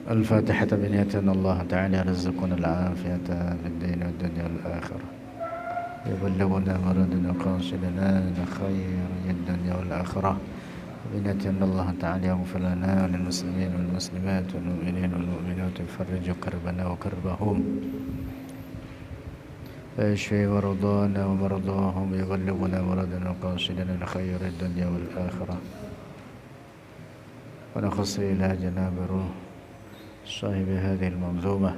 الفاتحة بنية أن الله تعالى يرزقنا العافية في الدين والدنيا والآخرة، يبلغنا مرادنا قاصدنا خير الدنيا والآخرة، بنية أن الله تعالى يغفر لنا وللمسلمين والمسلمات والمؤمنين والمؤمنات ويفرج كربنا وكربهم ويشفي مرضانا ومرضاهم، يبلغنا مرادنا قاصدنا خير الدنيا والآخرة. ونخص إلى جناب الروح صاحب هذه المنظومة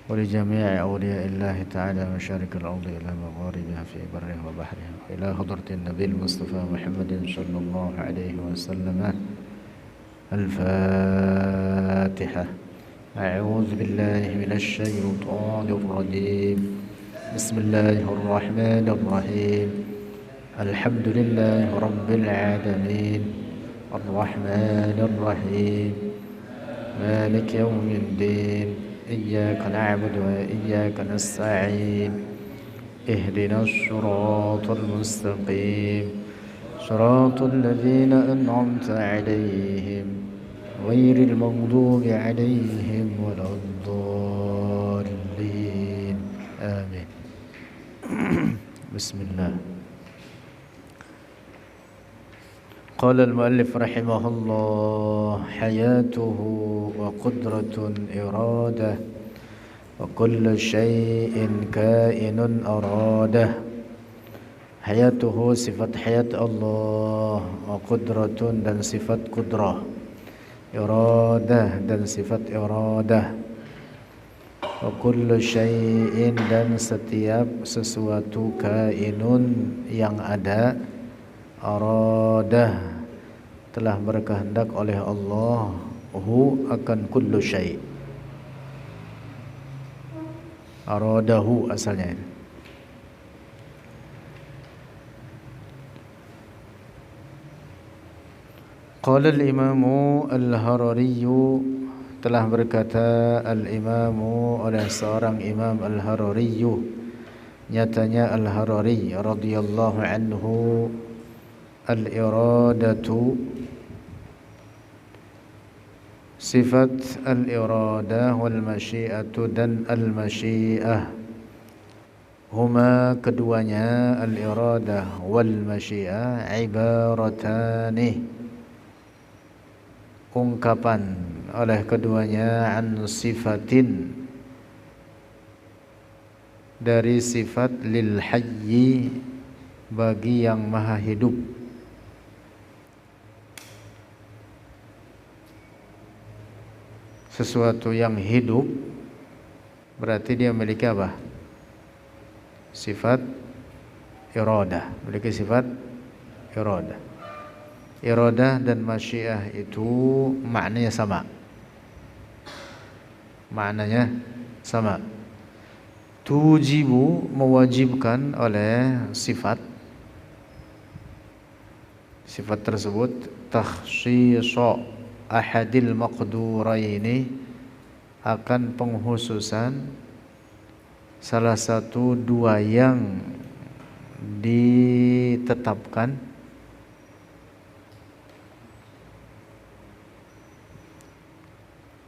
ولجميع أولياء الله تعالى مشارق الأرض إلى مغاربها في برها وبحرها، إلى حضرة النبي المصطفى محمد صلى الله عليه وسلم. الفاتحة. أعوذ بالله من الشيطان الرجيم. بسم الله الرحمن الرحيم. الحمد لله رب العالمين الرحمن الرحيم مالك يوم الدين إياك نعبد وإياك نستعين اهدنا الصراط المستقيم صراط الذين أنعمت عليهم غير المغضوب عليهم ولا الضالين آمين. بسم الله. قال المؤلف رحمه الله: حياته وقدرة إرادة وكل شيء كائن أراده. حياته sifat hayat Allah, wa qudratun dan sifat kudrah, iradah dan sifat iradah, wa kullu syai'in dan setiap sesuatu, kainun yang ada, aradah telah berkehendak oleh Allah, hu akan kullu syai', aradahu asalnya. Qala al-imamu al-Harari, telah berkata al-imamu oleh seorang imam al-Harari, nyatanya al-Harari radhiyallahu anhu, al-iradatu, sifat al-iradah wal masyiatu dan al-masyiah, huma keduanya, al-iradah wal masyiah, ibaratani ungkapan oleh keduanya, an sifatin dari sifat, lil hayyi bagi yang maha hidup. Sesuatu yang hidup berarti dia memiliki apa? Sifat iradah, memiliki sifat iradah. Iradah dan masyiah itu maknanya sama. Maknanya sama. Tujibu mewajibkan oleh sifat. Sifat tersebut takhsisa ahadil maqduraini, akan penghususan salah satu dua yang ditetapkan,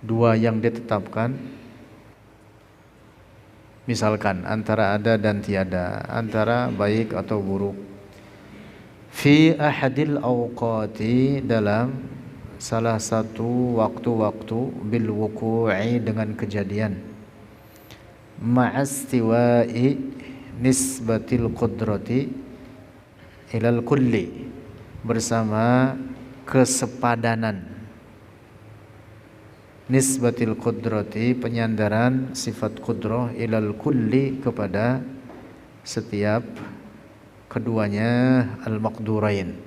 dua yang ditetapkan, misalkan antara ada dan tiada, antara baik atau buruk. Fi ahadil awqati, dalam salah satu waktu-waktu, bil wuku'i dengan kejadian, ma'astiwa'i nisbatil qudrati ilal kulli, bersama kesepadanan nisbatil qudrati, penyandaran sifat kudrah, ilal kulli kepada setiap keduanya, al-maqdurain.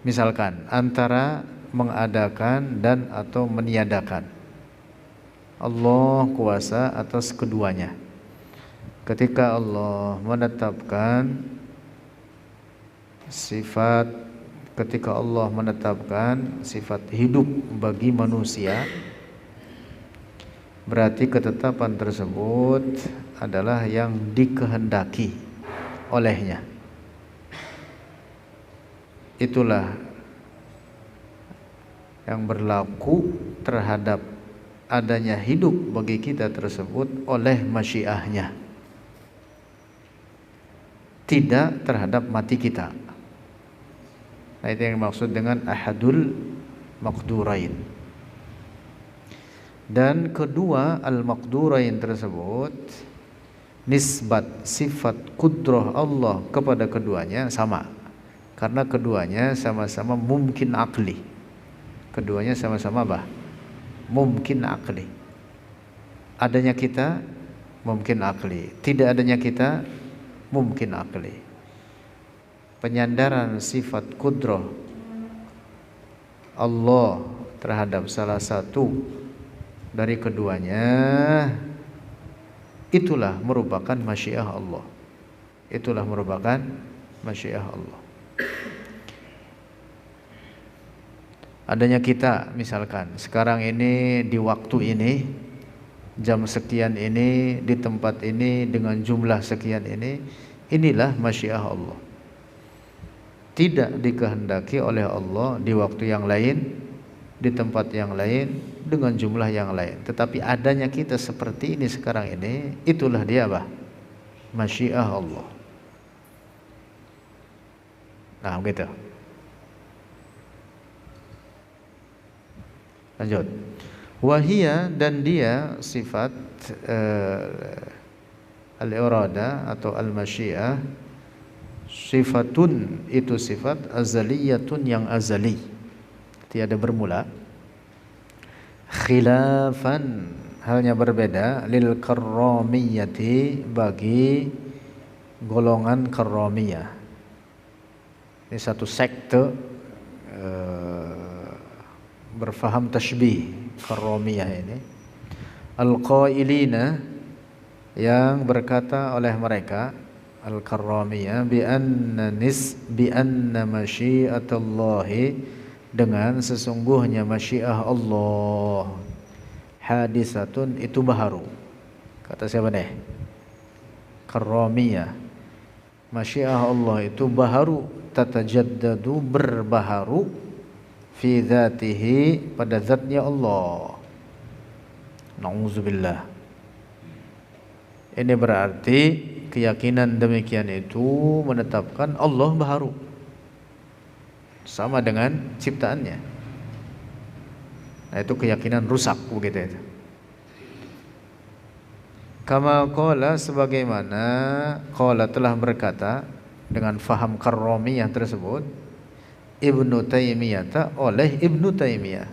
Misalkan antara mengadakan dan atau meniadakan, Allah kuasa atas keduanya. Ketika Allah menetapkan sifat, ketika Allah menetapkan sifat hidup bagi manusia, berarti ketetapan tersebut adalah yang dikehendaki olehnya. itulah yang berlaku terhadap adanya hidup bagi kita tersebut oleh masyiahnya, tidak terhadap mati kita. Nah, itu yang dimaksud dengan ahadul maqdurain. Dan kedua al-maqdurain tersebut, nisbat sifat kudrah Allah kepada keduanya sama, karena keduanya sama-sama mungkin akli. Keduanya sama-sama apa? Mungkin akli. Adanya kita mungkin akli, tidak adanya kita mungkin akli. Penyandaran sifat kudrah Allah terhadap salah satu dari keduanya, itulah merupakan masyiah Allah. Itulah merupakan masyiah Allah. Adanya kita, misalkan sekarang ini di waktu ini, jam sekian ini, di tempat ini, dengan jumlah sekian ini, inilah masyiah Allah. Tidak dikehendaki oleh Allah di waktu yang lain, di tempat yang lain, dengan jumlah yang lain. Tetapi adanya kita seperti ini sekarang ini, itulah dia apa? Masyiah Allah. Nah, begitu. Lanjut. Wahia, dan dia sifat al-irada atau al-masyiah, sifatun, itu sifat azaliyatun, yang azali, tiada bermula. Khilafan, halnya berbeda, lil karramiyati, bagi golongan karramiyah. Ini satu sekte berfaham tasybih karramiyah ini. Al-qailina, yang berkata oleh mereka al-karramiyah, bi anna masyiatallahi, dengan sesungguhnya masyiah Allah, hadisatun, itu baharu. Kata siapa nih? Karramiyah. Masyiah Allah itu baharu, tatajaddadu, berbaharu, fi dzatihi, pada zatnya Allah. Na'udzubillah. Ini berarti keyakinan demikian itu menetapkan Allah baharu, sama dengan ciptaannya. Nah, itu keyakinan rusak begitu itu. Kama qala, sebagaimana qala telah berkata dengan faham karramiyah tersebut Ibnu Taimiyah, oleh Ibnu Taimiyah.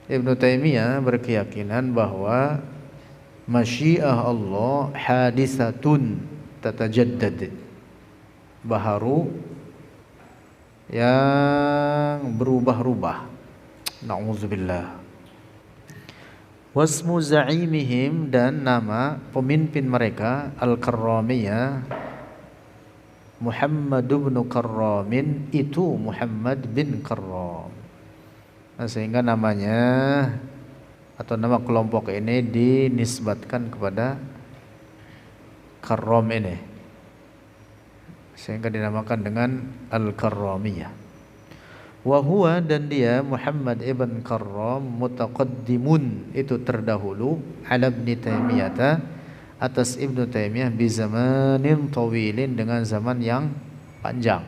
Ibnu Taimiyah berkeyakinan bahwa masyiah Allah hadisatun tatajaddad, baharu, yang berubah-ubah. Na'udzubillah. Wasmu za'imihim, dan nama pemimpin mereka al-karramiyah, Muhammad bin Karramin, itu Muhammad bin Karram. Nah, sehingga namanya atau nama kelompok ini dinisbatkan kepada Karram ini, sehingga dinamakan dengan Al-Karramiyah. Wa huwa, dan dia Muhammad ibn Karram, mutaqaddimun, itu terdahulu, ala Ibn Taimiyah, atas Ibnu Taimiyah, bi zamanin tawilin, dengan zaman yang panjang.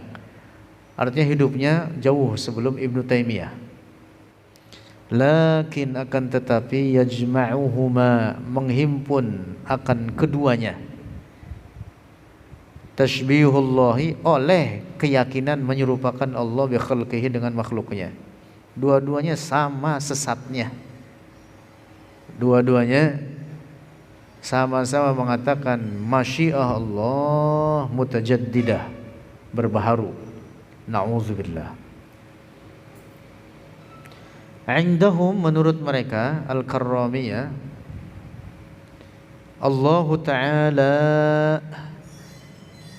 Artinya hidupnya jauh sebelum Ibnu Taimiyah. Lakin, akan tetapi, yajma'uhuma, menghimpun akan keduanya, tashbihullahi, oleh keyakinan menyerupakan Allah bi khalqihi, dengan makhluknya. Dua-duanya sama sesatnya. Dua-duanya sama-sama mengatakan masyiah Allah mutajaddidah, berbaharu. Na'udzubillah. Indahum, menurut mereka al-karramiyah, Allah Ta'ala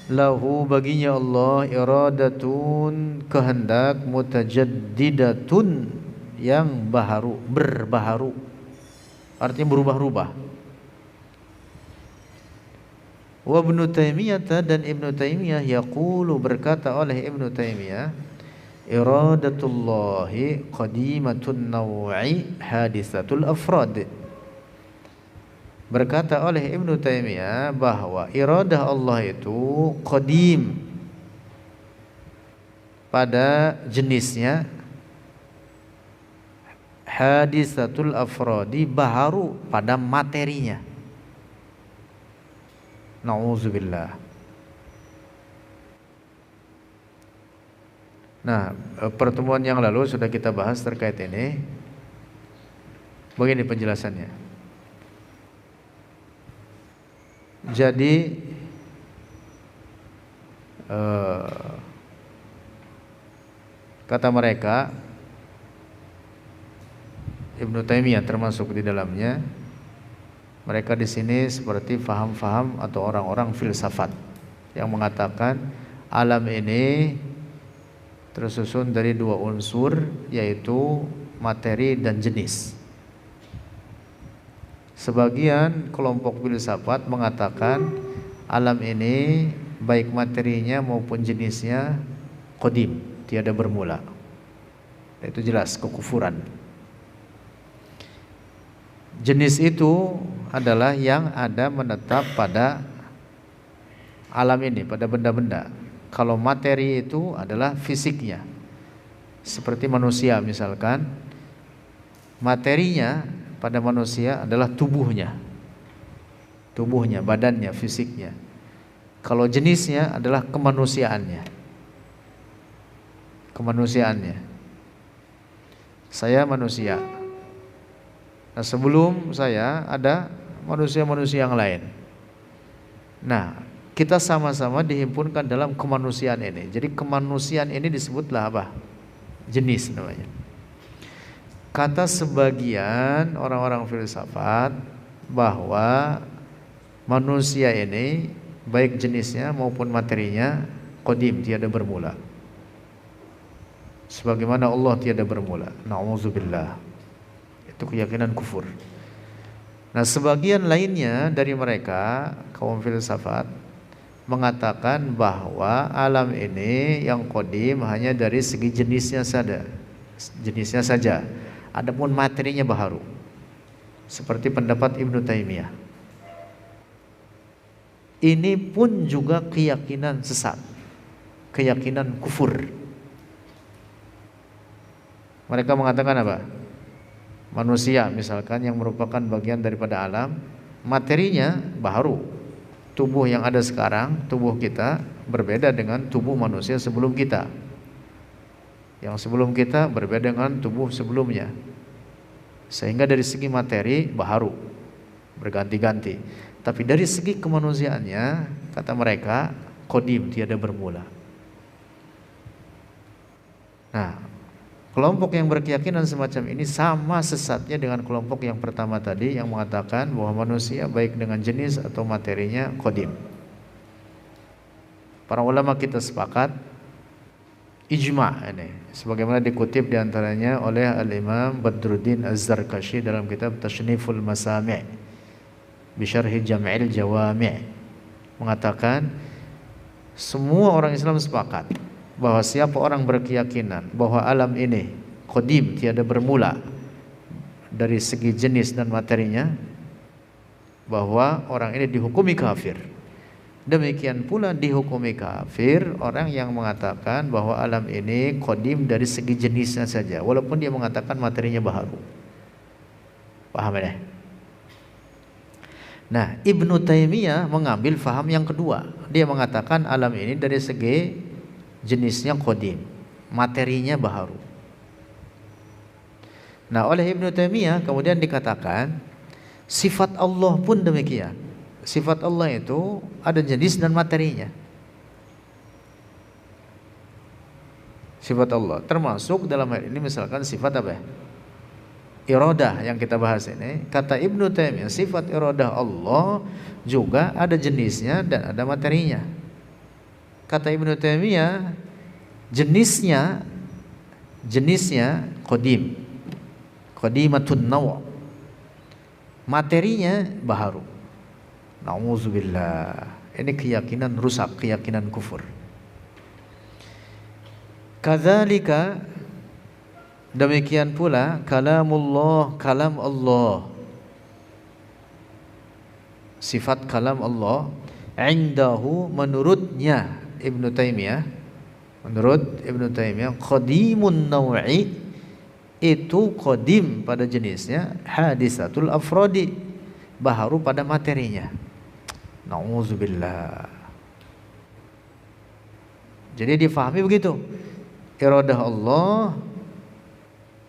lahu, baginya Allah, iradatun, kehendak, mutajaddidatun, yang baharu, berbaharu, artinya berubah-ubah. Wa Ibnu Taimiyah, dan Ibnu Taimiyah yaqulu, berkata oleh Ibnu Taimiyah, iradatullahi qadimatun naw'i hadisatul afrad. Berkata oleh Ibnu Taimiyah bahwa iradah Allah itu qadim pada jenisnya, hadisatul afradi baharu pada materinya. Nauzubillah. Nah, pertemuan yang lalu sudah kita bahas terkait ini. Begini penjelasannya. Jadi kata mereka, Ibnu Taimiyah termasuk di dalamnya, mereka di sini seperti faham-faham atau orang-orang filsafat yang mengatakan alam ini tersusun dari dua unsur, yaitu materi dan jenis. Sebagian kelompok filsafat mengatakan alam ini baik materinya maupun jenisnya qadim, tiada bermula. Itu jelas kekufuran. Jenis itu adalah yang ada menetap pada alam ini, pada benda-benda. Kalau materi itu adalah fisiknya, seperti manusia misalkan, materinya pada manusia adalah tubuhnya, badannya, fisiknya. Kalau jenisnya adalah kemanusiaannya. Saya manusia. Nah, sebelum saya ada manusia-manusia yang lain. Nah, kita sama-sama dihimpunkan dalam kemanusiaan ini. Jadi kemanusiaan ini disebutlah apa? Jenis namanya. Kata sebagian orang-orang filsafat bahwa manusia ini baik jenisnya maupun materinya qadim, tiada bermula. Sebagaimana Allah tiada bermula. Nauzubillah. Itu keyakinan kufur. Nah, sebagian lainnya dari mereka, kaum filsafat, mengatakan bahwa alam ini yang qadim hanya dari segi jenisnya saja. Adapun materinya baharu. Seperti pendapat Ibnu Taimiyah. Ini pun juga keyakinan sesat, keyakinan kufur. Mereka mengatakan apa? Manusia misalkan yang merupakan bagian daripada alam, materinya baharu. Tubuh yang ada sekarang, tubuh kita berbeda dengan tubuh manusia sebelum kita. Yang sebelum kita berbeda dengan tubuh sebelumnya. Sehingga dari segi materi baharu, berganti-ganti. Tapi dari segi kemanusiaannya, kata mereka, qadim, tiada bermula. Nah, kelompok yang berkeyakinan semacam ini sama sesatnya dengan kelompok yang pertama tadi yang mengatakan bahwa manusia baik dengan jenis atau materinya qadim. Para ulama kita sepakat ijma' ini, sebagaimana dikutip diantaranya oleh Al-Imam Badruddin Az-Zarkashi dalam kitab Tashniful Masami' bi Syarhi Jam'il Jawami', mengatakan semua orang Islam sepakat bahwa siapa orang berkeyakinan bahwa alam ini qadim, tiada bermula dari segi jenis dan materinya, bahwa orang ini dihukumi kafir. Demikian pula dihukumi kafir orang yang mengatakan bahwa alam ini qadim dari segi jenisnya saja, walaupun dia mengatakan materinya baharu. Paham ya? Nah, Ibnu Taimiyah mengambil faham yang kedua. Dia mengatakan alam ini dari segi jenisnya qadim, materinya baharu. Nah, oleh Ibnu Taimiyah kemudian dikatakan sifat Allah pun demikian. Sifat Allah itu ada jenis dan materinya. Sifat Allah termasuk dalam hal ini misalkan sifat apa? Iradah yang kita bahas ini. Kata Ibnu Taimiyah, sifat iradah Allah juga ada jenisnya dan ada materinya. Kata Ibnu Taimiyah, jenisnya qadim, qadimatun naw', materinya baharu. Nauzubillah. Ini keyakinan rusak, keyakinan kufur. Kadzalika, demikian pula kalamullah, kalam Allah, sifat kalam Allah, indahu, menurutnya Ibnu Taimiyah, menurut Ibnu Taimiyah, qadimun naw'i, itu qadim pada jenisnya, hadisatul afrodi, baharu pada materinya. Nauzubillah. Jadi difahami begitu, iradah Allah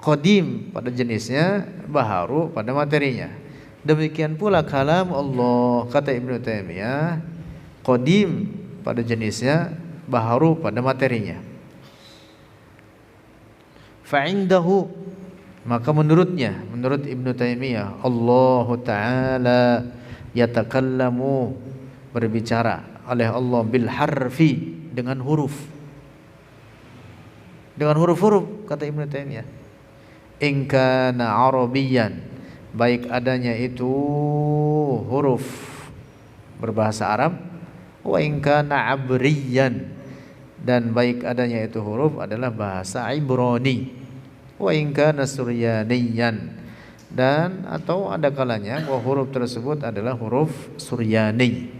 qadim pada jenisnya, baharu pada materinya. Demikian pula kalam Allah, kata Ibnu Taimiyah, qadim pada jenisnya, baharu pada materinya. Fa'indahu, maka menurutnya, menurut Ibnu Taimiyah, Allah Ta'ala yatakallamu, berbicara oleh Allah, bil harfi, dengan huruf, dengan huruf-huruf, kata Ibnu Taimiyah. In kana Arabiyan, baik adanya itu huruf berbahasa Arab, wa in kana Abriyan, dan baik adanya itu huruf adalah bahasa Ibrani, wa in kana Suryaniyan, dan atau ada kalanya bahwa huruf tersebut adalah huruf Suryani,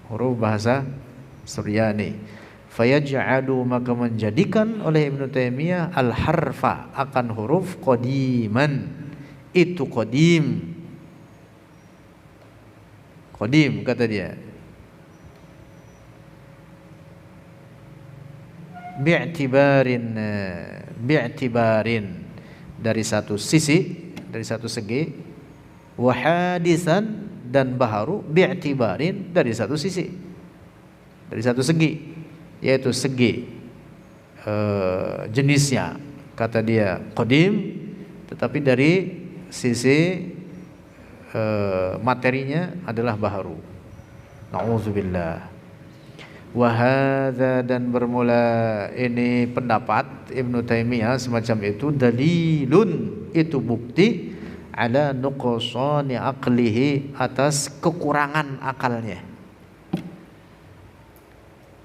huruf bahasa Suryani. Fayaj'alu, maka menjadikan oleh Ibnu Taimiyah al-harfa, akan huruf, qadiman, itu qadim. Qadim, kata dia, bi'tibarin, dari satu sisi, dari satu segi, wa hadisan, dan baharu, bi'tibarin, dari satu sisi, dari satu segi, yaitu segi jenisnya, kata dia qadim, tetapi dari sisi materinya adalah baharu. Nauzubillah. Wa hadza, dan bermula ini pendapat Ibnu Taimiyah semacam itu, dalilun, itu bukti, ala nuqsani aqlihi, atas kekurangan akalnya.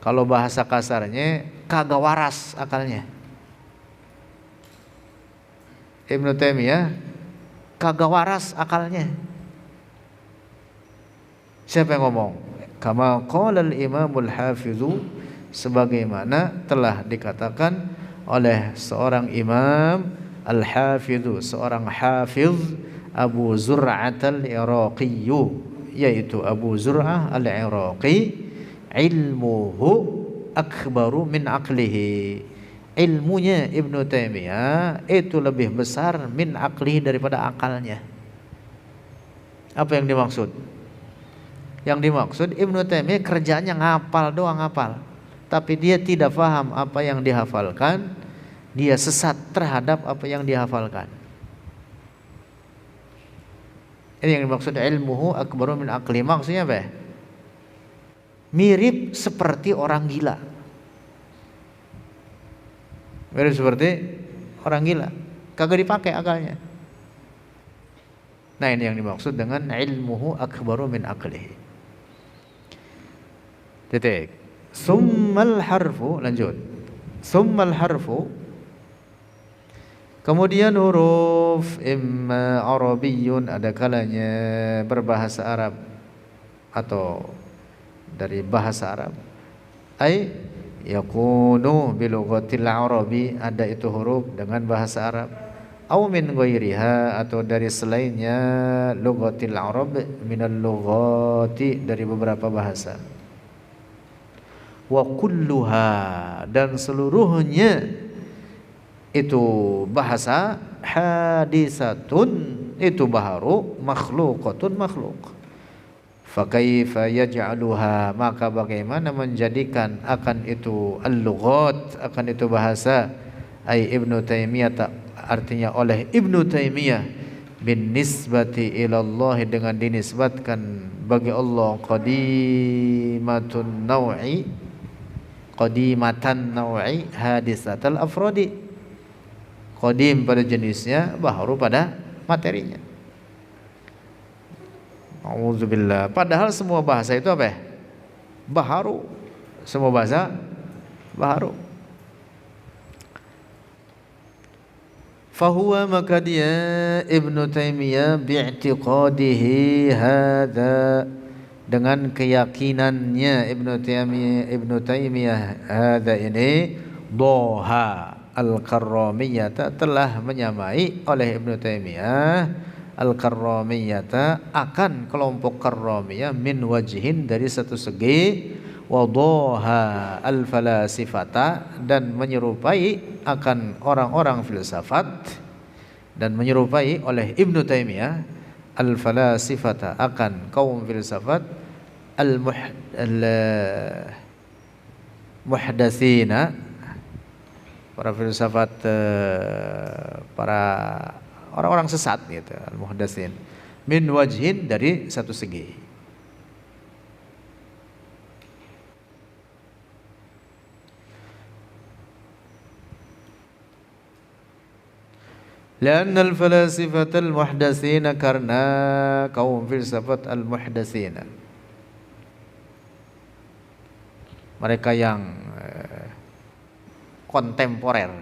Kalau bahasa kasarnya, kagak waras akalnya. Ibnu Taimiyah kagak waras akalnya. Siapa yang ngomong? Kama qala al-Imamul Hafizu, sebagaimana telah dikatakan oleh seorang imam al-Hafizu, seorang hafiz, Abu Zur'ah al-Iraqi, yaitu Abu Zur'ah al-Iraqi, ilmuhu akbaru min aqlihi, ilmunya Ibnu Taimiyah itu lebih besar min aqlihi, daripada akalnya. Apa yang dimaksud? Yang dimaksud Ibnu Taimiyah kerjanya ngapal doang, ngapal, tapi dia tidak paham apa yang dihafalkan, dia sesat terhadap apa yang dihafalkan. Ini yang dimaksud ilmuhu akbaru min aqlihi. Maksudnya apa? Mirip seperti orang gila. Mirip seperti orang gila, kagak dipakai akalnya. Nah, ini yang dimaksud dengan ilmuhu akbaru min aqlihi. Titik. Summal harfu, lanjut. Summal harfu, kemudian huruf, imma Arabiyyun, ada kalanya berbahasa Arab atau dari bahasa Arab, ay yakunu bilughatil Arabi, ada itu huruf dengan bahasa Arab, au min ghairiha, atau dari selainnya, lughatil Arab, minal lughati, dari beberapa bahasa, wa kulluha, dan seluruhnya itu bahasa, hadisatun, itu baharu, makhluqatun, makhluk. Fakaifa yaj'aluha, maka bagaimana menjadikan akan itu al-lughat, akan itu bahasa, ay Ibnu Taimiyah, artinya oleh Ibnu Taimiyah, bin nisbati ilallah, dengan dinisbatkan bagi Allah, qadimatun naw'i, qadimatan naw'i, hadisatal afrodi, qadim pada jenisnya, baharu pada materinya. Auzubillah. Padahal semua bahasa itu apa ya? baharu, semua bahasa baharu. Fahuwa, maka dia Ibnu Taimiyah bi'tiqadihi hadza, dengan keyakinannya Ibnu Taimiyah hadza ini, doha al-karramiyata, telah menyamai oleh Ibnu Taimiyah al-karramiyata, akan kelompok karramiyah, min wajhin, dari satu segi, wa doha al-falasifata, dan menyerupai akan orang-orang filsafat, dan menyerupai oleh Ibnu Taimiyah al-falasifata, akan kaum filsafat, al-muhdatsina, para filsafat, para orang-orang sesat gitu, al-muhdatsin, min wajhin, dari satu segi. Lianna al-falasifat al-muhdatsina, karena kaum filsafat al-muhdatsina, mereka yang kontemporer.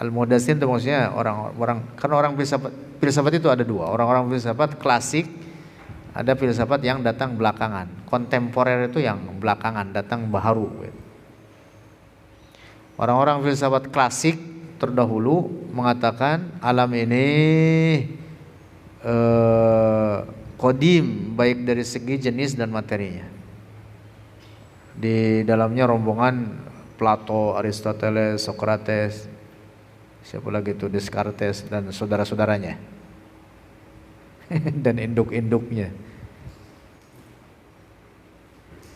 Al-muhdatsin itu maksudnya orang-orang, karena orang filsafat itu ada dua, orang-orang filsafat klasik, ada filsafat yang datang belakangan. Kontemporer itu yang belakangan, datang baharu. Orang-orang filsafat klasik terdahulu mengatakan alam ini qadim, baik dari segi jenis dan materinya. Di dalamnya rombongan Plato, Aristoteles, Socrates, siapa lagi itu, Descartes dan saudara-saudaranya dan induk-induknya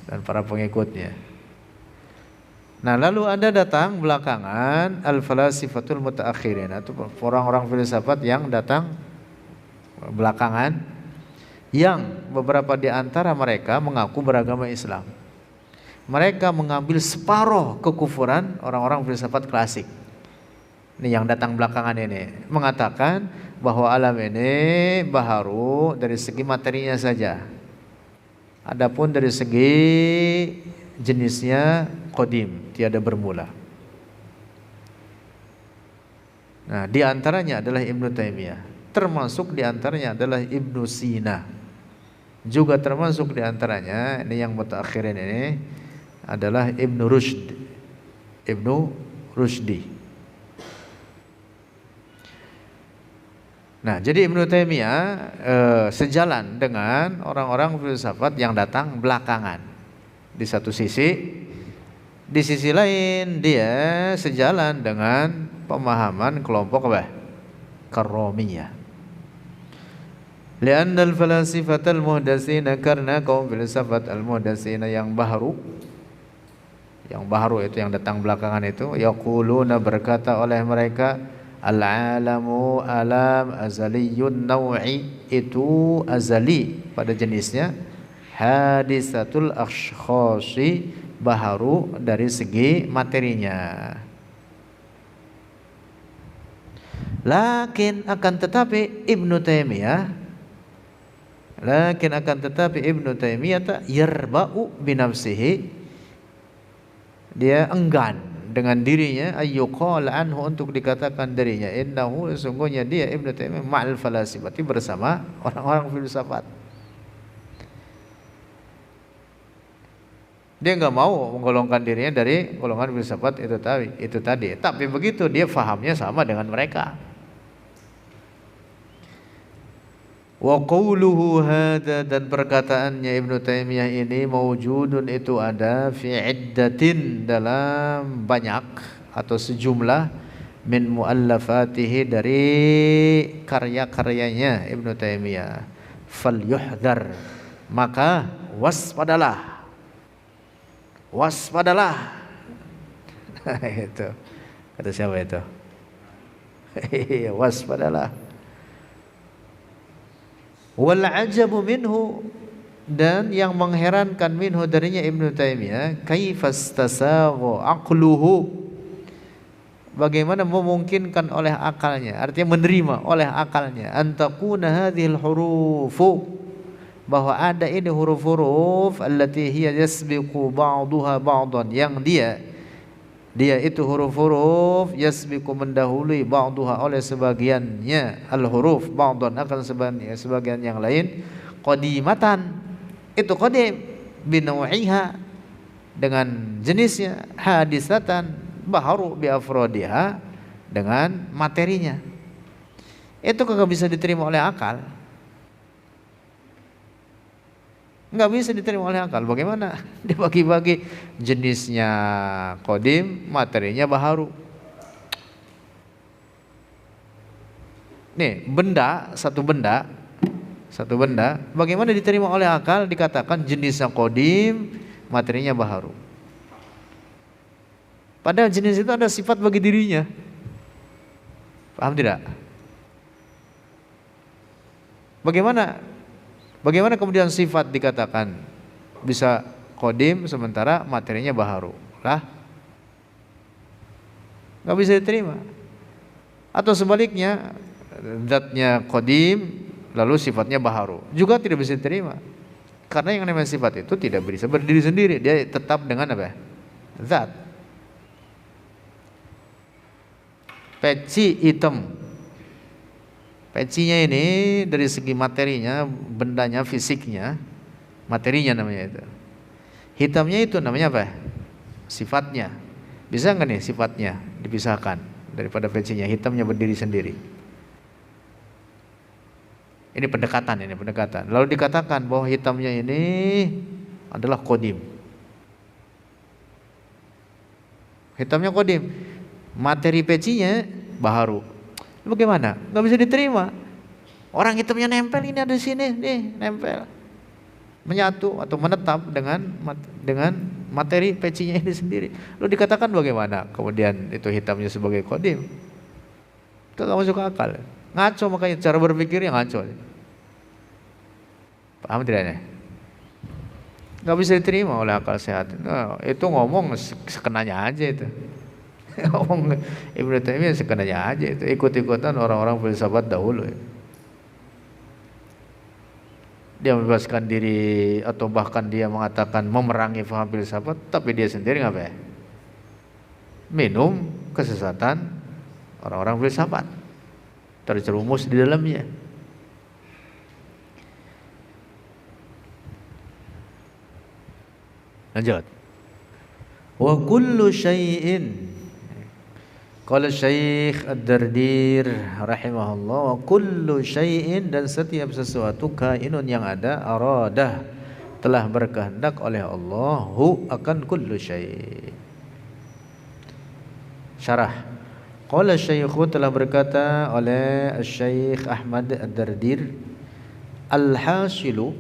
dan para pengikutnya. Nah, lalu ada datang belakangan al-falasifatul mutaakhirin, atau orang-orang filsafat yang datang belakangan, yang beberapa di antara mereka mengaku beragama Islam. Mereka mengambil separuh kekufuran orang-orang filsafat klasik. Ini yang datang belakangan ini, mengatakan bahwa alam ini baharu dari segi materinya saja. Adapun dari segi jenisnya qadim, tiada bermula. Nah, di antaranya adalah Ibnu Taimiyah, termasuk di antaranya adalah Ibnu Sina. Juga termasuk di antaranya, ini yang mutaakhirin ini, adalah Ibnu Rushdi. Nah, jadi Ibnu Taimiyah sejalan dengan orang-orang filsafat yang datang belakangan. Di satu sisi, di sisi lain dia sejalan dengan pemahaman kelompok apa? Karramiyah. Li'anna al-falasifat al-muhdatsina, karena kaum filsafat al-muhdatsina yang baharu itu yang datang belakangan itu, yaquluna, berkata oleh mereka, al-alamu alam azaliyun naw'i, itu azali pada jenisnya, hadisatul ashkhasi, baharu dari segi materinya. Lakin akan tetapi Ibnu Taimiyah yarba'u binafsihi, dia enggan dengan dirinya, ayyuqal anhu, untuk dikatakan dirinya, innahu, sesungguhnya dia Ibnu Taimiyah ma'al falasifati, bersama orang-orang filsafat. Dia enggak mau menggolongkan dirinya dari golongan filsafat itu tadi. Tapi begitu dia fahamnya sama dengan mereka. Wa qawluhu hadza, dan perkataannya Ibnu Taimiyah ini, mawjudun, itu ada, fi iddatin, dalam banyak atau sejumlah, min muallafatihi, dari karya-karyanya Ibnu Taimiyah. Fal yuhdar, maka waspadalah. Itu kata siapa itu? Waspadalah. Wal ajabu minhu, dan yang mengherankan, minhu, darinya Ibnu Taimiyah, kaifastasawu aqluhu, bagaimana memungkinkan oleh akalnya, artinya menerima oleh akalnya, antakuna hadhil hurufu, bahwa ada ini huruf-huruf allati hiya yasbiqu ba'daha ba'dan, yang dia itu huruf-huruf yasbiqu mendahului ba'daha oleh sebagiannya, al-huruf ba'dan akan sebagian yang lain, qadimatan itu qadim, binau'iha dengan jenisnya, hadisatan baharu bi afrodiha dengan materinya. Itu kagak bisa diterima oleh akal. Nggak bisa diterima oleh akal. Bagaimana dibagi-bagi jenisnya qadim, materinya baharu. Nih, satu benda, bagaimana diterima oleh akal dikatakan jenisnya qadim, materinya baharu. Padahal jenis itu ada sifat bagi dirinya. Paham tidak? Bagaimana kemudian sifat dikatakan bisa qadim sementara materinya baharu? Lah, nggak bisa diterima. Atau sebaliknya, zatnya qadim lalu sifatnya baharu, juga tidak bisa diterima. Karena yang namanya sifat itu tidak bisa berdiri sendiri, dia tetap dengan apa? Zat. Peci hitam, pecinya ini dari segi materinya, bendanya, fisiknya, materinya namanya itu. Hitamnya itu namanya apa? Sifatnya. Bisa nggak nih sifatnya dipisahkan daripada pecinya? Hitamnya berdiri sendiri. Ini pendekatan. Lalu dikatakan bahwa hitamnya ini adalah qadim. Hitamnya qadim, materi pecinya baharu. Bagaimana? Nggak bisa diterima. Orang hitamnya nempel, ini ada di sini, nih nempel, menyatu atau menetap dengan materi pecinya ini sendiri. Lalu dikatakan bagaimana? Kemudian itu hitamnya sebagai qadim. Itu nggak masuk akal. Ngaco, makanya cara berpikirnya ngaco. Paham tidak nih? Nggak bisa diterima oleh akal sehat. Nah, itu ngomong sekenanya aja itu. Ngomong Ibnu Taimiyah sekenanya aja itu, ikut-ikutan orang-orang filsafat dahulu. Dia membebaskan diri atau bahkan dia mengatakan memerangi faham filsafat, tapi dia sendiri ngapain? Minum kesesatan orang-orang filsafat, terjerumus di dalamnya. Lanjut. Wa kullu syai'in, qala Syekh Ad-Dardir rahimahullah, wa kullu syai'in, dan setiap sesuatu, kainun yang ada, aradah telah berkehendak oleh Allah, hu akan kullu syai'. Syarah. Qala Syekhu, telah berkata oleh Syekh Ahmad Ad-Dardir, al-hasilu,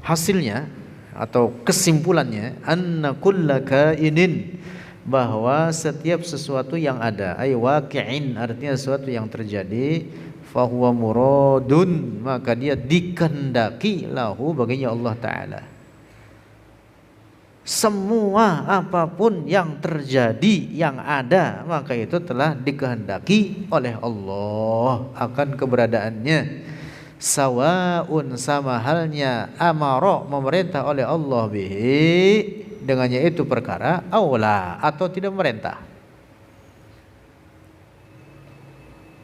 hasilnya atau kesimpulannya, anna kulla kainin, bahwa setiap sesuatu yang ada, ay waqi'in, artinya sesuatu yang terjadi, fahuwa muradun, maka dia dikehendaki, lahu, baginya Allah Ta'ala. Semua apapun yang terjadi, yang ada, maka itu telah dikehendaki oleh Allah akan keberadaannya. Sawaun, sama halnya, amara, memerintah oleh Allah bihi, dengannya itu perkara, aula, atau tidak memerintah.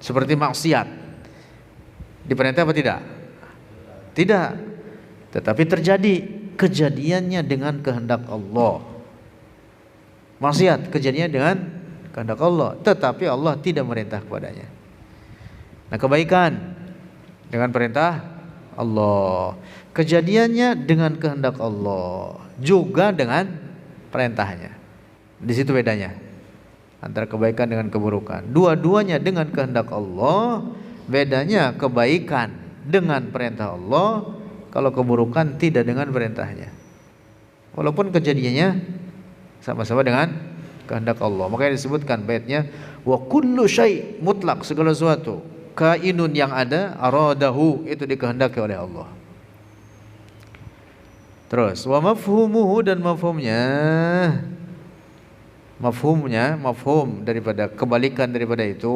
Seperti maksiat, diperintah apa tidak? Tidak, tetapi terjadi kejadiannya dengan kehendak Allah. Maksiat kejadiannya dengan kehendak Allah, tetapi Allah tidak merintah kepadanya. Nah, kebaikan dengan perintah Allah, kejadiannya dengan kehendak Allah, juga dengan perintahnya. Di situ bedanya antara kebaikan dengan keburukan. Dua-duanya dengan kehendak Allah, bedanya kebaikan dengan perintah Allah, kalau keburukan tidak dengan perintahnya. Walaupun kejadiannya sama-sama dengan kehendak Allah. Makanya disebutkan baitnya, wa kullu syai', mutlak segala sesuatu, kainun yang ada, aradahu, itu dikehendaki oleh Allah. Terus wa mafhumuhu, dan mafhum daripada kebalikan daripada itu,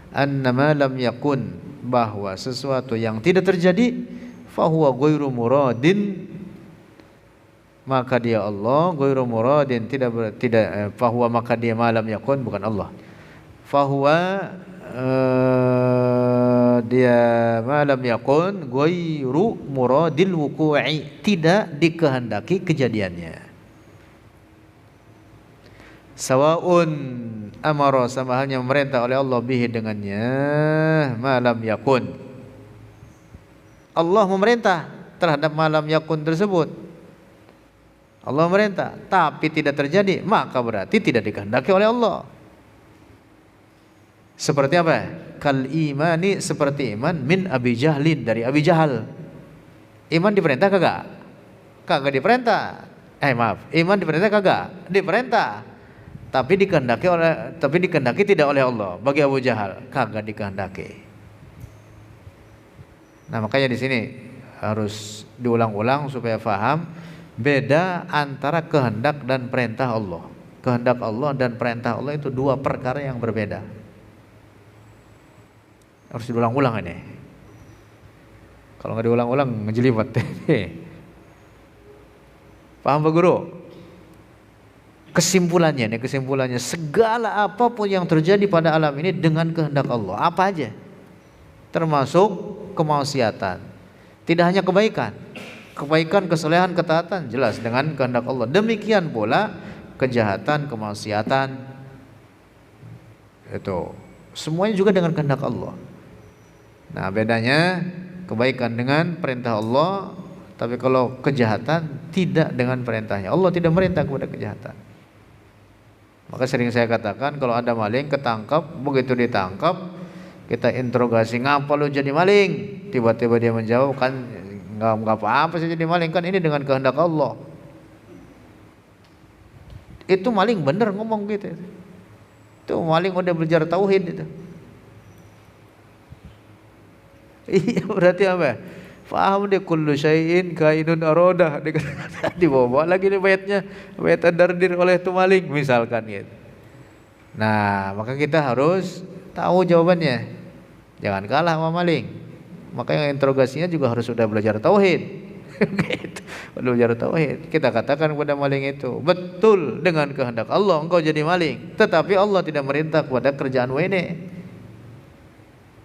annama lam yakun, bahwa sesuatu yang tidak terjadi, fahuwa ghairu muradin, maka dia Allah ghairu muradin, tidak fahuwa, maka dia malam yakun, bukan Allah. Fahuwa dia malam yakun ghairu muradil wuqu'i, tidak dikehendaki kejadiannya. Sawaun amara, sama halnya memerintah oleh Allah bihi dengannya, malam yakun. Allah memerintah terhadap malam yakun tersebut. Allah memerintah tapi tidak terjadi, maka berarti tidak dikehendaki oleh Allah. Seperti apa? Kal imani, seperti iman min Abi Jahlin, dari Abi Jahal. Iman diperintah kagak? Kagak diperintah. Iman diperintah kagak? Diperintah. Tapi dikehendaki tidak oleh Allah. Bagi Abu Jahal kagak dikehendaki. Nah, makanya di sini harus diulang-ulang supaya paham beda antara kehendak dan perintah Allah. Kehendak Allah dan perintah Allah itu dua perkara yang berbeda. Harus diulang-ulang ini. Kalau nggak diulang-ulang ngejelimet. Paham Pak Guru? Kesimpulannya segala apapun yang terjadi pada alam ini dengan kehendak Allah, apa aja, termasuk kemaksiatan. Tidak hanya kebaikan, kesolehan, ketaatan, jelas dengan kehendak Allah. Demikian pula kejahatan, kemaksiatan, itu semuanya juga dengan kehendak Allah. Nah, bedanya kebaikan dengan perintah Allah, tapi kalau kejahatan tidak dengan perintahnya. Allah tidak merintah kepada kejahatan. Maka sering saya katakan, kalau ada maling ketangkap, begitu ditangkap kita interogasi, ngapa lu jadi maling? Tiba-tiba dia menjawab, kan nggak apa-apa saya jadi maling, kan ini dengan kehendak Allah. Itu maling bener ngomong gitu. Itu maling udah belajar tauhid itu. Iya, berarti apa? Faham deh, kullu syai'in kainun arodah. Dibawa lagi nih bayat dardir oleh tu maling misalkan gitu. Nah, maka kita harus tahu jawabannya. Jangan kalah sama maling. Maka yang interogasinya juga harus sudah belajar tauhid. Gitu. Belajar tauhid. Kita katakan kepada maling itu, betul dengan kehendak Allah engkau jadi maling, tetapi Allah tidak merintah kepada kerjaan ini.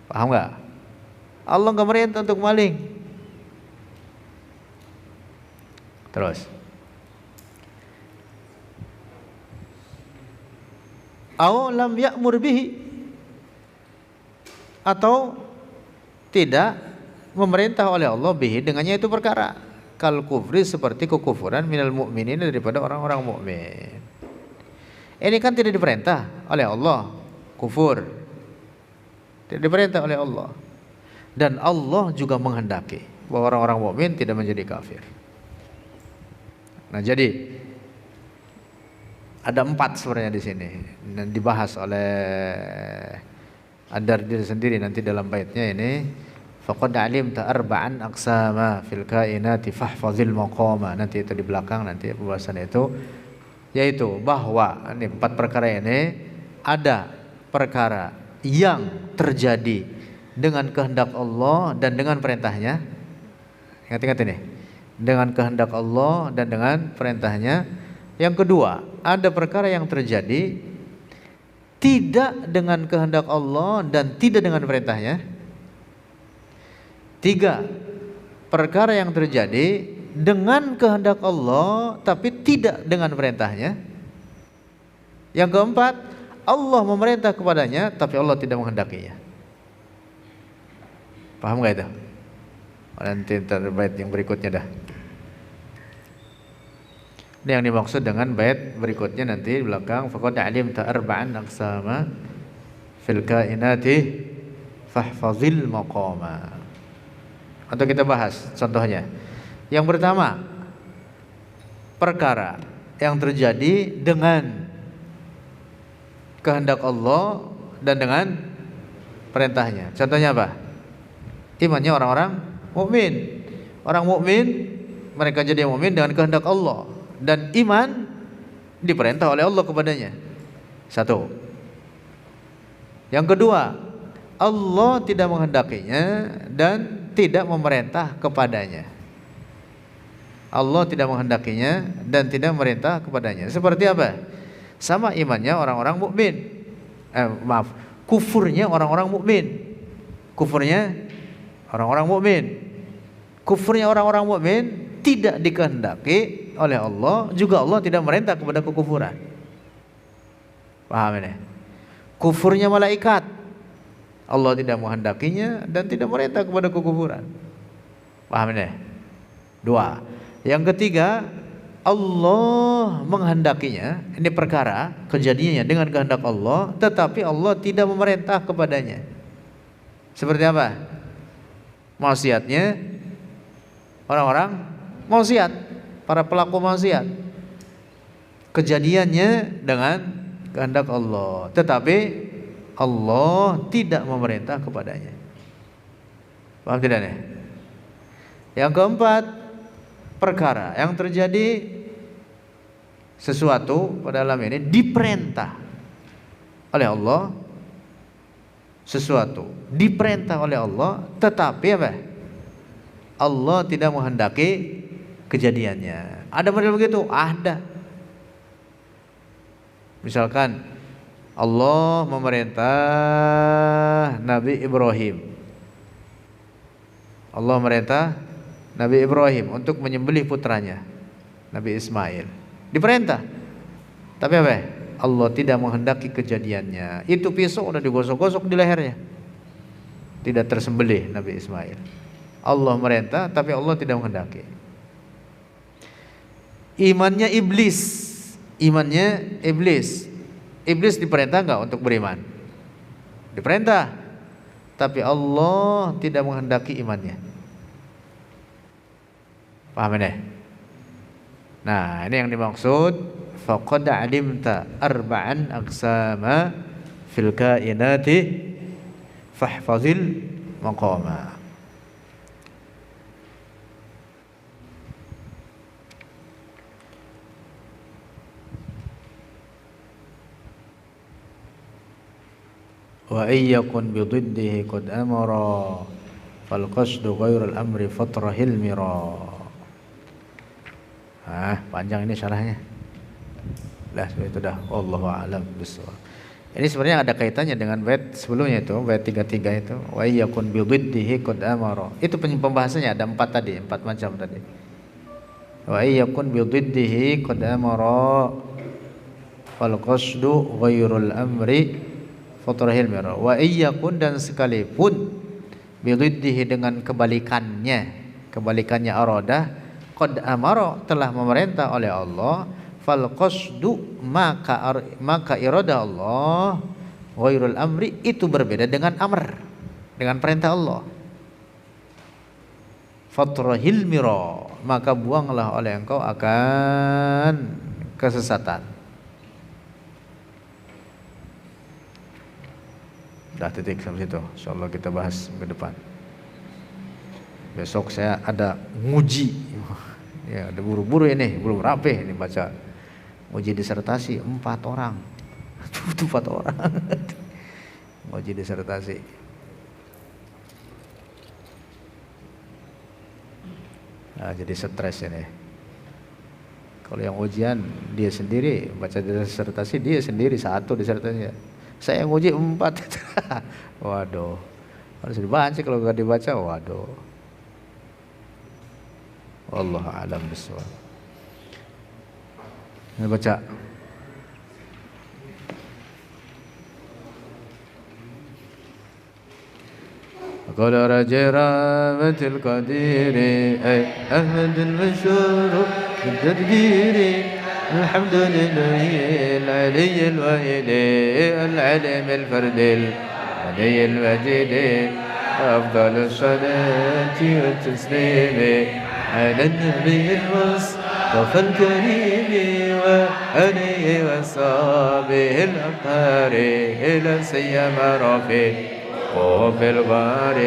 Paham enggak? Allah enggak merintah untuk maling. Terus au lam ya'mur bihi, atau tidak memerintah oleh Allah bihi dengannya itu perkara. Kal kufri, seperti kekufuran, minal mu'minin, daripada orang-orang mukmin. Ini kan tidak diperintah oleh Allah, kufur tidak diperintah oleh Allah, dan Allah juga menghendaki bahwa orang-orang mukmin tidak menjadi kafir. Nah, jadi ada 4 sebenarnya di sini dan dibahas oleh Ad-Dardir sendiri nanti dalam baitnya ini. Faqad alimta arba'an aqsama fil kainati fahfazil maqama. Nanti itu di belakang, nanti pembahasan itu, yaitu bahwa ini 4 perkara ini ada perkara yang terjadi dengan kehendak Allah dan dengan perintahnya. Ingat-ingat ini, dengan kehendak Allah dan dengan perintahnya. Yang kedua, ada perkara yang terjadi tidak dengan kehendak Allah dan tidak dengan perintahnya. 3, perkara yang terjadi dengan kehendak Allah tapi tidak dengan perintahnya. Yang keempat, Allah memerintah kepadanya tapi Allah tidak menghendakinya. Paham gak itu? Nanti bait yang berikutnya dah. Ini yang dimaksud dengan bait berikutnya nanti di belakang. Faqad alimta arba'an aqsama fil kainati fahfazil maqama. Atau kita bahas contohnya. Yang pertama, perkara yang terjadi dengan kehendak Allah dan dengan perintahnya. Contohnya apa? Imannya orang-orang mukmin. Orang mukmin mereka jadi mukmin dengan kehendak Allah dan iman diperintah oleh Allah kepadanya. 1. Yang kedua, Allah tidak menghendakinya dan tidak memerintah kepadanya. Allah tidak menghendakinya dan tidak memerintah kepadanya. Seperti apa? Sama imannya orang-orang mukmin. Kufurnya orang-orang mukmin. Kufurnya orang-orang mukmin. Kufurnya orang-orang mukmin tidak dikehendaki oleh Allah, juga Allah tidak memerintah kepada kekufuran. Paham ini? Kufurnya malaikat, Allah tidak menghendakinya dan tidak memerintah kepada kekufuran. Paham ini? Dua. Yang ketiga, Allah menghendakinya, ini perkara kejadiannya dengan kehendak Allah, tetapi Allah tidak memerintah kepadanya. Seperti apa? Maksiatnya orang-orang maksiat, para pelaku maksiat. Kejadiannya dengan kehendak Allah, tetapi Allah tidak memerintah kepadanya. Paham tidak nih? Yang keempat, perkara yang terjadi sesuatu pada alam ini diperintah oleh Allah, sesuatu diperintah oleh Allah, tetapi apa? Allah tidak menghendaki kejadiannya. Ada model begitu? Ada. Misalkan Allah memerintah Nabi Ibrahim. Allah memerintah Nabi Ibrahim untuk menyembelih putranya, Nabi Ismail. Diperintah. Tapi apa? Allah tidak menghendaki kejadiannya. Itu pisau udah digosok-gosok di lehernya, tidak tersembelih Nabi Ismail. Allah merintah, tapi Allah tidak menghendaki. Imannya iblis. Iblis diperintah enggak untuk beriman? Diperintah. Tapi Allah tidak menghendaki imannya. Paham ini? Nah, ini yang dimaksud faqad alimta arba'an aqsama fil kainati fahfazil maqama. Wa iyyakun bididdihi qad amara fal qasdu ghairul amri fatrahil mira. Panjang ini syarahnya. Lah itu dah, wallahu a'lam bishawab. Ini sebenarnya ada kaitannya dengan bait sebelumnya itu, bait 33 itu. Wa iyyakun bididdihi qad amara. Itu pembahasannya ada 4 tadi, 4 macam tadi. Wa iyyakun bididdihi qad amara fal qasdu ghairul amri fatrahil mira. Wa iyyakun, dan sekalipun bididdihi dengan kebalikannya aradah, qad amara telah memerintah oleh Allah, fal qasdu maka iradah Allah ghairul amri itu berbeda dengan amr, dengan perintah Allah. Fatrahil mira, maka buanglah oleh engkau akan kesesatan. Dah titik sampai situ. Insyaallah kita bahas ke depan. Besok saya ada nguji. Ya, ada buru-buru ini, belum rapih ini baca. Uji disertasi 4 orang. Itu 4 orang. Uji disertasi. Nah, jadi stres ini. Kalau yang ujian dia sendiri, baca disertasi dia sendiri 1 disertasinya. Saya nguji 4. Waduh, harus dibaca, kalau gak dibaca waduh. Wallahu a'lam bishawab. Ini baca. قال رجاء رحمة القدير أي أحمد المشهور بالتدبير الحمد لله العلي الواحد العليم الفرد الغني المجيد أفضل الصلاة والتسليم على النبي المصطفى الكريم وآله وصحبه الأطهار إلى سيما رفيق وفي الغار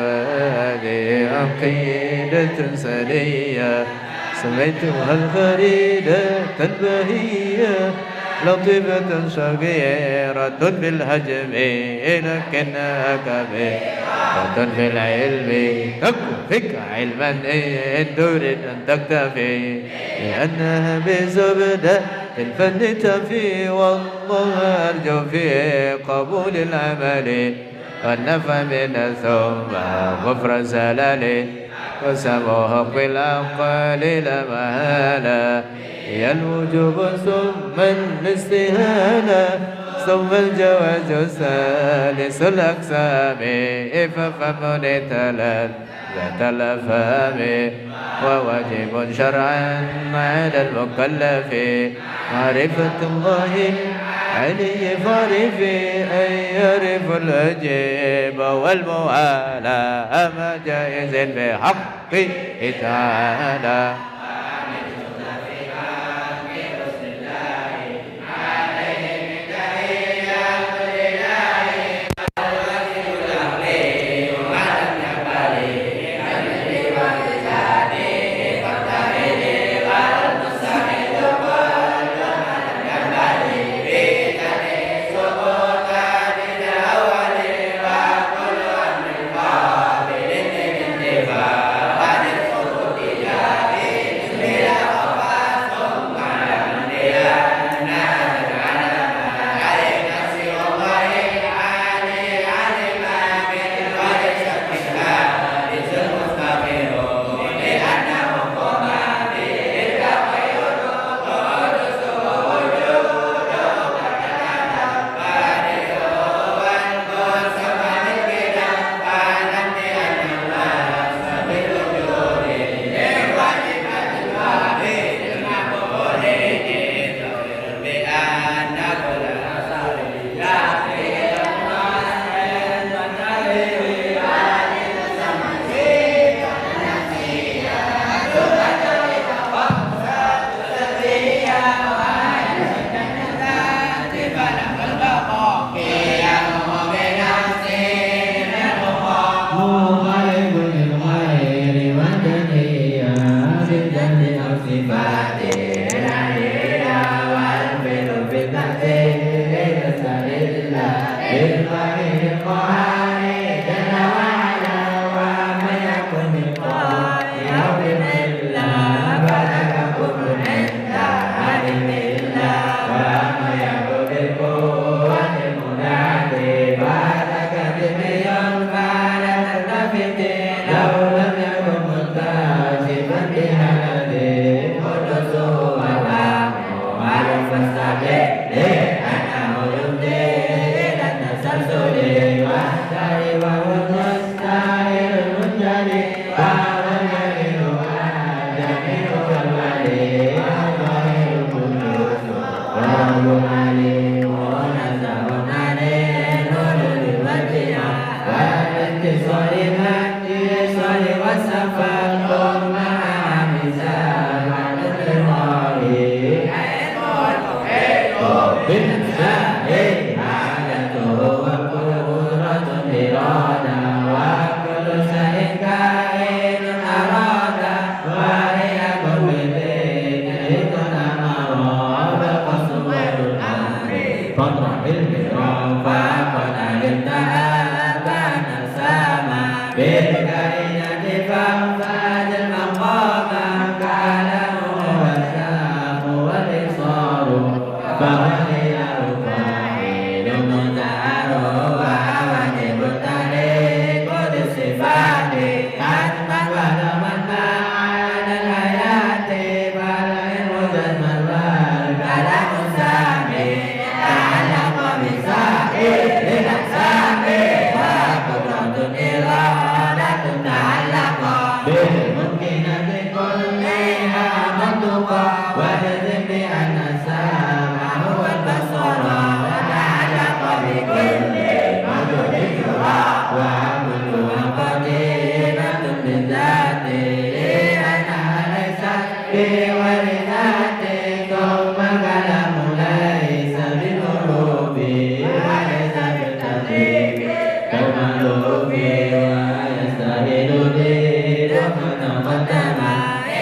وهذه عقيدة سنية سميتها الخريدة البهية لطيفة صغيرة بالهجم لكنها كبيرة في العلم تكفيك علما إن تريد أن تكتفي لأنها بزبدة الفن تفي والله أرجو في قبول العمل والنفع من ثم غفر زلال وسموه بالأقوال لا محالة هي الوجوب ثم الاستهانة ثم الجواز ثالث الأقسام ففهم ثلاث ذات الأفهام وواجب شرعا على المكلف معرفة الله علي فارف أن يعرف الأجيب والموالى ما جائز بحقه تعالى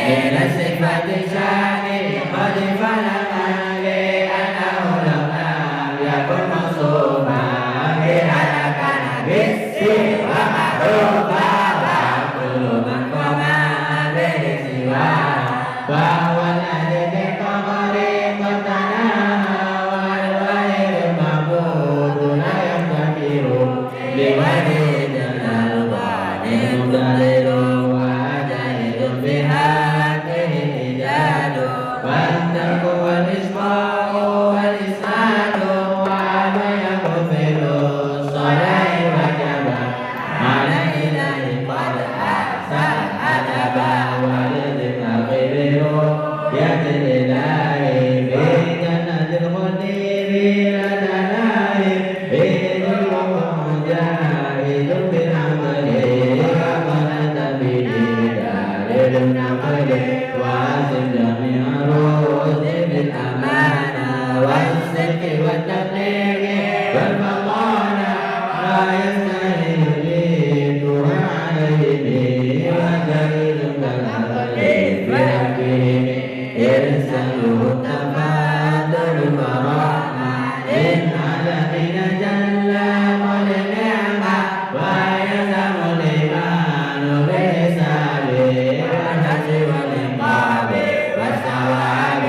من الصفات شاني قد فلما لأنه والترك والإصباح والإسناد وما يغفر الصلاة وجبا على إله قد أحسن أدبا ولذك خير يد الإله في جنة الخلد بلا دنائم في ذل مجاهد بالعمل وقنت به دار النقل واسم جميع الرشد بالأمانة والصدق والتبليغ والمقالة لا يستهين جيدها عليه وجليل كالأغل في حكيم يرسله التفاضل ورحمة إن على حين جل والنعمة ويلزم الإيمان بحسابه والحسب والعقاب والثواب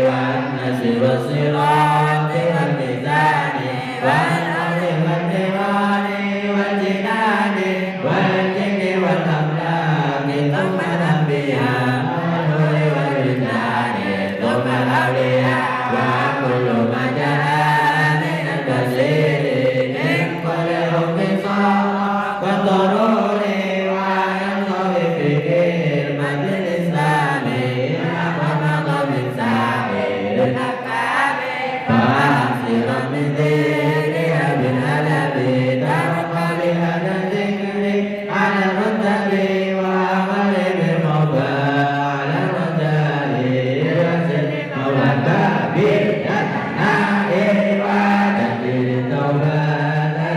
والنسل والصراط والميزان والأرض والنيران والجنان والجن والأملاك ثم الأنبياء والنور والوجدان ثم الأولياء وكل ما جاء من البشير من كل حكم صار والضرور وينظر في كلمة الإسلام ومضى من سائر الأحكام فأحسر من ذكرها بالأدب ترقى بهذا الذكر على الرتب وعمل بالموضع على الرجال وسلم مولاك بالثناء وتكبير التوبة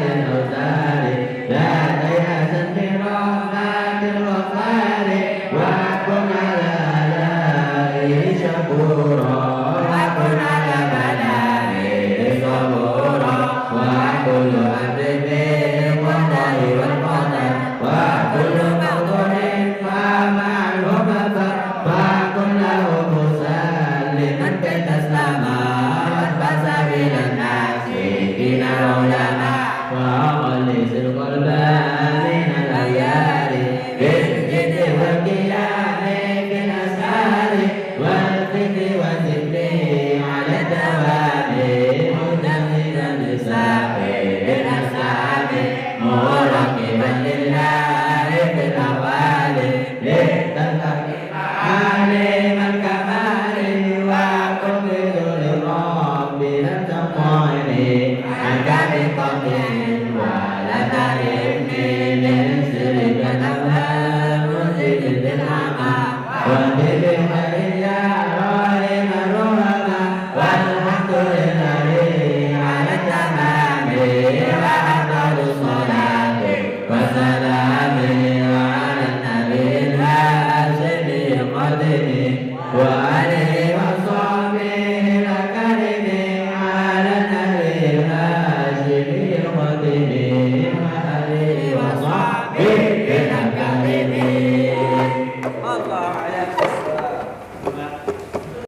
للأوزار لا تيأسا من رحمة الغفار وكن على آلائه شكورا